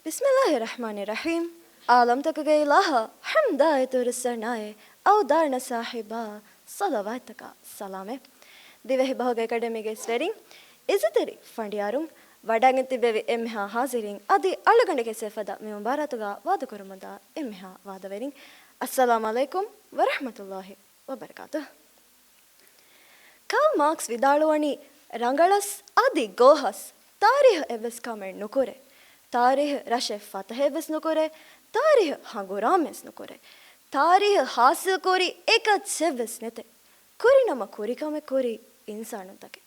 बिस्मिल्लाहिर्रहमानिर्रहीम आलम तक गई लाहा हमदाए तो रसनाए औदारना साहिबा सलावत का सलामे दिवे बहुग एकेडमिक स्टडिंग इज़तरी फंडियारुं वडांगिन तिबेवी एम्हा हाजिरिंग अदि अळगंडे सेफदा मे मुबारतुगा वाद कुरुमदा एम्हा वादवेरिंग अस्सलामु अलैकुम व रहमतुल्लाहि व बरकातुह कार्ल मार्क्स विदाಳುವಣಿ ರಂಗಳಸ್ ಅದಿ ಗೋಹಸ್ ತಾರೀಖ್ ಎವಸ್ ಕಮೆಂಟ್ ನುಕುರೆ ತಾರೀಖ್ ರಶೆ ಫತಹ್ ಎವಸ್ ನುಕುರೆ ತಾರೀಖ್ ಹಂಗುರಾಮೆಸ್ ನುಕುರೆ ತಾರೀಖ್ ಹಾಸಿಲ್ ಕೋರಿ ಏಕತ್ ಸೆವಸ್ ನೆತೆ ಕುರಿ ನಮ್ಮ ಕುರಿ ಕಮೆ ಕುರಿ ಇನ್ಸಾನ್ ಅಂತಕೆ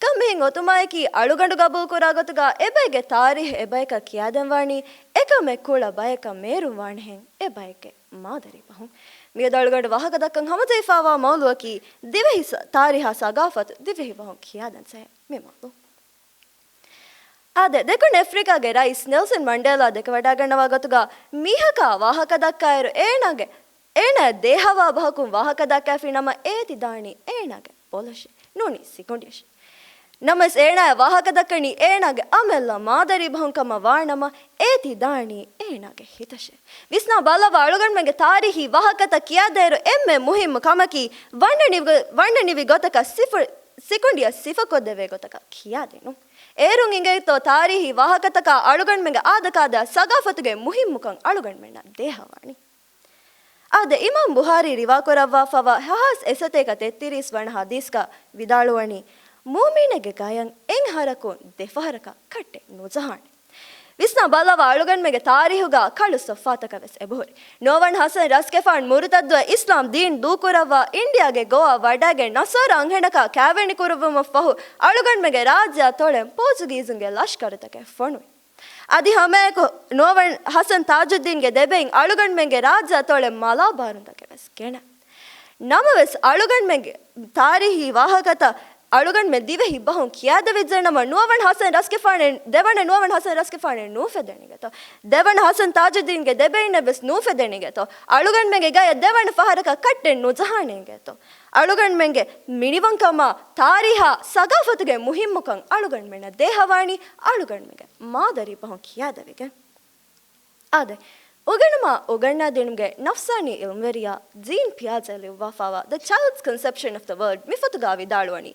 ಕಮ್ಮಿಂಗ್ ಒತುಮಾಯಕಿ ಅಳುಗಂಡು ಗಬೂಲ್ ಕುರಾಗತುಗ ಎಬೈಗೆ ತಾರೀಖ್ ಎಬೈಕ ಕಿಯಾದೆಂವಾಣಿ ಏಕಮೆ ಕುಳ ಬಯಕ ಮೇರು ವಾಣಿ ಹೆಂ ಎಬೈಕೆ ಮಾದರಿ ಬಹು मियदळगड वाहकदक्कं हमजैफावा मौलुकी दिवेहि तारिहा सगाफत दिवेहि बहु खियादन से मे मौलु आदे देखुन अफ्रीकागे रईस नेल्सन मंडेला देक वडागಣ್ಣವಾಗತುಗ ಮಿಹಕ ವಾಹಕದಕ್ಕಾಯರು ಏಣಗೆ ಏಣ ದೇಹವಾ ಬಹಕುಂ ವಾಹಕದಕ್ಕಾಫಿ ನಮ ಏತಿ ದಾಣಿ ಏಣಗೆ ಪೊಲಶೆ ನುನಿ ಸಿಕೊಂಡಿಯಶೆ ನಮಸ್ ಏಣ ವಾಹಕದಕ್ಕಣಿ ಏಣಗೆ ಅಮೆಲ್ಲ ಮಾದರಿ ಬಹುಂಕಮ ವಾಣಮ ಏತಿ ದಾಣಿ ಏಣಗೆ ಹಿತಶೆ ವಿಸ್ನಾ ಬಲವ ಅಳುಗಣ್ಮೆಗೆ ತಾರಿಹಿ ವಾಹಕತ ಕಿಯಾದೇರು ಎಮ್ಮೆ ಮುಹಿಮ್ ಕಮಕಿ ವಣ್ಣನಿವಿ ಗೊತಕ ಸಿಕೊಂಡಿಯ ಸಿಫಕೊದ್ದೆವೆ ಗೊತಕ ಕಿಯಾದೇನು ಏರುಂಗ್ ಇಂಗೆತೋ ತಾರಿಹಿ ವಾಹಕತಕ ಅಳುಗಣ್ಮೆಗೆ ಆದಕಾದ ಸಗಾಫತುಗೆ ಮುಹಿಮ್ ಮುಖಂ ಅಳುಗಣ್ಮೆನ ದೇಹವಾಣಿ ಆದ ಇಮಾಮ್ ಬುಹಾರಿ ರಿವಾಕೊರವ್ವ ಫವ ಹಹಾಸ್ ಎಸತೇಕ ತೆತ್ತಿರಿಸ್ ವಣ ಹದೀಸ್ಕ ವಿದಾಳುವಣಿ ಮೂಮಿನೆಗೆ ಗಾಯಂ ಎಂಗ್ ಹರಕೋನ್ ದೆಫಹರಕ ಕಟ್ಟೆ ನುಜಹಾಣೆ ವಿಸ್ನಾ ಬಲವ ಅಳುಗಣ್ಮೆಗೆ ತಾರೀಹುಗ ಕಳು ಸೊಫಾತಕವೆಸ್ ಎಬೋರಿ ನೋವಣ್ ಹಸನ್ ರಸ್ಕೆಫಾಣ್ ಮುರುತದ್ವ ಇಸ್ಲಾಂ ದೀನ್ ದೂಕುರವ್ವ ಇಂಡಿಯಾಗೆ ಗೋವಾ ವಡಾಗೆ ನಸೋರ ಅಂಗಣಕ ಕ್ಯಾವೆಣಿ ಕುರುವುಮ ಫಹು ಅಳುಗಣ್ಮೆಗೆ ರಾಜ್ಯ ತೊಳೆ ಪೋರ್ಚುಗೀಸುಂಗೆ ಲಷ್ಕರತಕೆ ಫೊಣುವೆ ಅದಿ ಹಮೇಕು ನೋವಣ್ ಹಸನ್ ತಾಜುದ್ದೀನ್ಗೆ ದೆಬೆಂಗ್ ಅಳುಗಣ್ಮೆಗೆ ರಾಜ್ಯ ತೊಳೆ ಮಲಾಬಾರುಂದಕೆವೆಸ್ ಕೆಣ ನಮವೆಸ್ ಅಳುಗಣ್ಮೆಗೆ ತಾರೀಹಿ ವಾಹಕತ ಅಳುಗಣ್ ಮೆ ದಿವೆ ಹಿಬ್ಬಹಂ ಕಿಯಾದ ವಿಜ್ಜನಮ ನೋವಣ್ ಹಸನ್ ರಸ್ಕೆಫಾಣೆ ದೇವಣ ನೋವಣ್ ಹಸನ್ ರಸ್ಕೆಫಾಣೆ ನೂಫೆದಣಿಗೆತೋ ದೇವಣ ಹಸನ್ ತಾಜುದ್ದೀನ್ಗೆ ದೆಬೆಣ್ಣ ಬೆಸ್ ನೂಫೆದಣಿಗೆತೋ ಅಳುಗಣ್ ಮೆಗೆ ಗಾಯ ದೇವಣ ಫಹರಕ ಕಟ್ಟೆ ನುಜಹಾಣೆಗೆತೋ ಅಳುಗಣ್ ಮೆಗೆ ಮಿಣಿವಂಕಮ ತಾರಿಹ ಸಗಾಫತುಗೆ ಮುಹಿಮ್ಮುಕಂ ಅಳುಗಣ್ ಮೆನ ದೇಹವಾಣಿ ಅಳುಗಣ್ ಮೆಗೆ ಮಾದರಿ ಬಹುಂ ಕಿಯಾದವಿಗೆ ಆದೆ ಉಗಣ್ಣ ದಿನಗೆ ನಫ್ಸಾನಿ ಇಲ್ಮರಿಯ ಜೀನ್ ಪಿಯಾಜಲಿ ವಫಾವ the child's conception of the world ಮಿಫತುಗಾ ವಿದಾಳುವಣಿ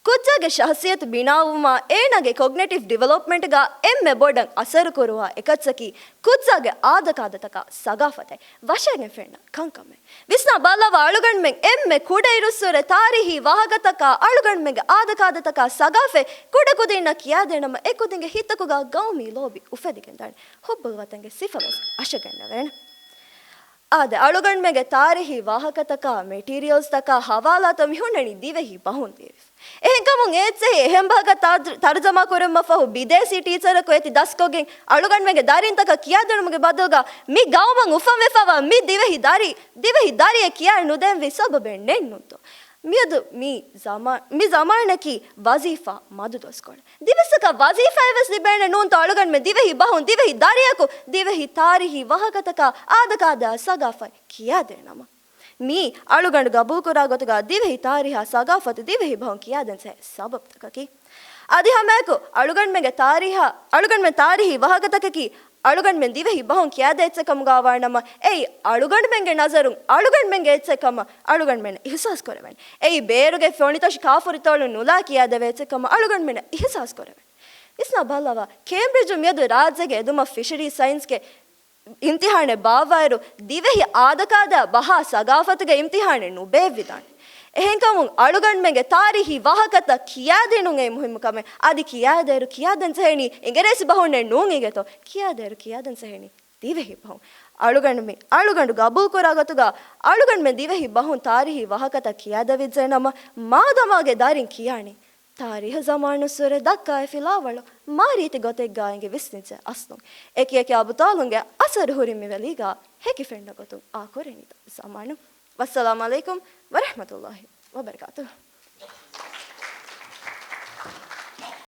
ಕುಜ್ಜಾಗೆ ಶಹಸಿಯತ್ ಬಿನಾವುಮ ಏಣಗೆ ಕೊಗ್ನೆಟಿವ್ ಡೆವಲಪ್ಮೆಂಟ್ಗ ಎಮ್ಮೆ ಬೋರ್ಡಂಗ್ ಅಸರು ಕೊರುವ ಎಕತ್ಸಕಿ ಕುಜ್ಜಾಗೆ ಆದಕಾದತಕ ಸಗಾಫತೆ ವಶಗೆ ಫೆಣ್ಣ ಕಂಕಮ್ಮೆ ವಿಸ್ನಾ ಬಲವ ಅಳುಗಣ್ಮೆಂಗ್ ಎಮ್ಮೆ ಕುಡೆ ಇರುಸುರೆ ತಾರಿಹಿ ವಾಹಕತಕ ಅಳುಗಣ್ಮೆಂಗೆ ಆದಕಾದತಕ ಸಗಾಫೆ ಕುಡೆ ಕುದಿನ ಕಿಯಾದೆ ನಮ್ಮ ಎಕುದಿಂಗೆ ಹಿತ್ತಕುಗ ಗೌಮಿ ಲೋಬಿ ಉಫೆದಿಗೆಂದಾಣೆ ಹುಬ್ಬುಲ್ವತಂಗೆ ಸಿಫಲಸ್ ಅಶಗಣ್ಣವೇಣ ಆದೆ ಅಳುಗಣ್ಮೆಗೆ ತಾರಿಹಿ ವಾಹಕತಕ ಮೆಟೀರಿಯಲ್ಸ್ ತಕ ಹವಾಲಾತ ಮಿಹುಂಡಣಿ ದಿವೆಹಿ ಬಹುಂದೇವಿ එහෙන්කමුන් ඒත්සේ එහෙම් භාග තර්ජමා කරෙම්ම ෆහු විදේසී ටීචරකෝ ඇති දස්කෝගෙන් අලුගන්මගේ දාරින්තක කියාදෙනුමගේ බදල්ගා මි ගවමන් උෆම් වෙෆවා මි දිවෙහි දාරිය කියා නුදෙන් වි සබබෙන් නෙන්නුතෝ මියදු මි ජමානකි වසීෆා මදු දස්කොල දිවසක වසීෆා එවස් ලිබෙන නුන්ත අලුගන්මේ දිවෙහි බහුන් දිවෙහි දාරියකෝ දිවෙහි තාරිහි වහකතක ආදකාදා සගාෆයි කියාදෙනම मी अळुगंड गबूल कुरागतुगा दिवेहि तारिहा सगाफत दिवेहि बहु कियादन से सबब तककी आदि हमेको अळुगंड में तारिहा अळुगंड में तारिहि वहगतककी अळुगंड में दिवेहि बहु कियादे एचकम गावाणम ए अळुगंड में नजरुं अळुगंड में एचकम अळुगंड में इहसास करवेन ए बेरुगे फोनितश काफुरितोळु नुला कियादे एचकम अळुगंड में इहसास करवेन इसना भलवा केंब्रिज मेदु राज्यगे दुम फिशरी साइंस के इम्तिहाने बावायरु दिवेहि आदकाद बहा सगाफतुगे इम्तिहाने नुबेविदाने එහෙන්කමුන් අලුගන්මගේ තාරිහි වාහකත කියාදෙනුගේ මුහිම්කම আদি කියාදෙරු කියාදන් සහෙනි ඉංග්‍රීසි බහුන්නේ නෝංගෙතෝ කියාදෙරු කියාදන් සහෙනි දිවෙහි බහු අලුගಂಡು ගබුල් කොරාගතුගා අලුගන්මෙ දිවෙහි බහුන් තාරිහි වාහකත කියාදවිජ්ජනම මාදමාගේ දාරින් කියානි तारीह ज़मानु सुरे दक्का फिलावलो मारीति गोतेक गाएंगे विस्निचे अस्नुं एक अबु तालुंगे असर हुरी मिवेलीगा हेकी फेंड गोतु आकोरेनित ज़मानु वस्सलामु अलैकुम व रहमतुल्लाहि व बरकातुहु।